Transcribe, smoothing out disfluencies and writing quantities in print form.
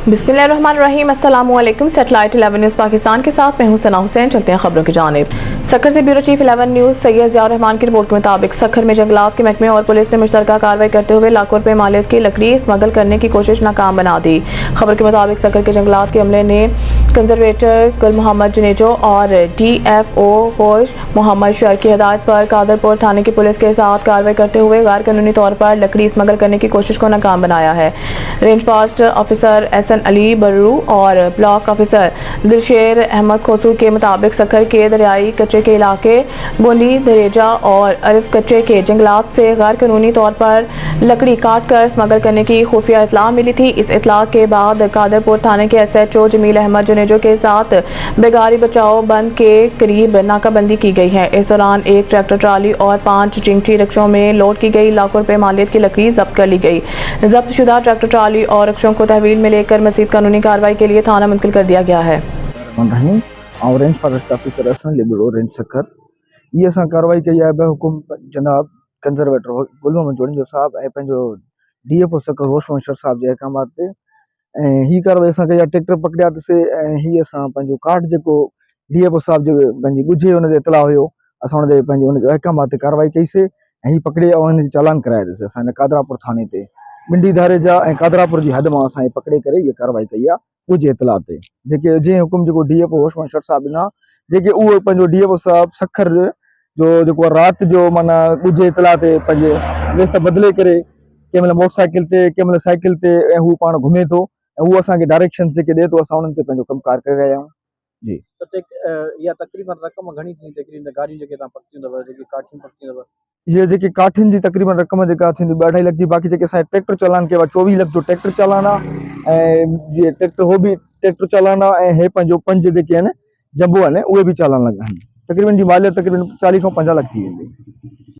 बिस्मिल्लाहिर्रहमानिर्रहीम, अस्सलाम वालेकुम। सैटेलाइट 11 न्यूज़ पाकिस्तान के साथ मैं हूं सना हुसैन। चलते हैं खबरों की जानिब। सखर से bureau chief 11 news Syed Ziaur Rahman की रिपोर्ट के मुताबिक सखर में जंगलात के महकमे और पुलिस ने मुश्तरका कार्रवाई करते हुए लाखों रुपये मालियत की लकड़ी स्मगल करने की कोशिश नाकाम बना दी। खबर के मुताबिक सखर के जंगलात के अमले ने कंजरवेटर गुल मोहम्मद जुनेजो और DFO होश मोहम्मद शर की हिदायत पर कादरपुर थाने की पुलिस के साथ कार्रवाई करते हुए गैर कानूनी तौर पर लकड़ी स्मगल करने की कोशिश को नाकाम बनाया है। Range forest officer SN Ali Barru और ब्लॉक ऑफिसर दिलशेर अहमद खोसू के मुताबिक सखर के दरियाई कच्चे के इलाके बोनी दरेजा और अरिफ कच्चे के जंगलात से गैर कानूनी तौर पर लकड़ी काट कर स्मगल करने की खुफिया इतला मिली थी। इस इतला के बाद कादरपुर थाने के SHO जमील अहमद जुनेजो के साथ बेगारी बचाओ बंद के करीब नाकाबंदी की गई है। इस दौरान एक ट्रैक्टर ट्राली और 5 चिंगटी रिक्शों में लोड की गई लाखों रुपए मालियत की लकड़ी जब्त कर ली गई। जब्त शुदा ट्रैक्टर ट्राली और रिक्शों को तहवील में लेकर मजीद कानूनी कार्रवाई के लिए थाना मुंतकिल कर दिया गया है। Range forest officer SN Ali Barru range Sukkur ये असां कार्रवाई कई है हुकुम जनाब कंजरवेटर गुल मोहम्मद जुनेजो साहब ऐं पंहिंजो DFO सखर होश मोहम्मद शर साहब जे अहकामात ते ही कार्रवाई असां कई आहे। ट्रैक्टर पकड़ियासीं ऐं ही असां पंहिंजो काठ जेको DFO साहब जो पंहिंजी ॻुझे हुनते इतला हुयो असां हुनते पंहिंजे हुनजे अहकामात ते कार्रवाई कईसीं ऐं ही पकड़े ऐं हिनजी चालान करायासीं असां हिन कादरापुर थाने ते बिंडी धारे जा ऐं कादरापुर जी हद मां असां ही पकड़े करे ये कार्रवाई कई आहे ॻुझे इतला ते जेके जंहिं हुकुम जेको DFO होश मोहम्मद शर साहब ॾिना जेके उहो पंहिंजो DFO साहब सखर जो जेको राति जो माना ॻुझे इतला ते पंहिंजे वेस बदिले करे कंहिं महिल मोटरसाइकिल ते कंहिं महिल साइकिल ते ऐं हू पाण घुमे थो ऐं उहो असांखे डायरेक्शन जेके ॾिए थो असां उन्हनि ते पंहिंजो कमकार करे रहिया आहियूं जी। या तकरीबन रक़म घणी थी तकरीबन गाड़ियूं जेके तव्हां पकड़ियूं अथव जेके काठियूं पकड़ियूं अथव ये जेके काठियुनि जी तकरीबन रक़म जेका थींदी 2.5 लख जी बाक़ी जेके असांजे ट्रैक्टर चालान कयो आहे 24 लख जो ट्रैक्टर चालान आहे ऐं जीअं ट्रैक्टर हो बि ट्रैक्टर चालान आहे ऐं हे पंहिंजो 5 जेके आहिनि जंबो आहिनि उहे बि चालान लॻा आहिनि तकरीबन जी मालियत तकरीबन 40 खां 50 लख थी वेंदी।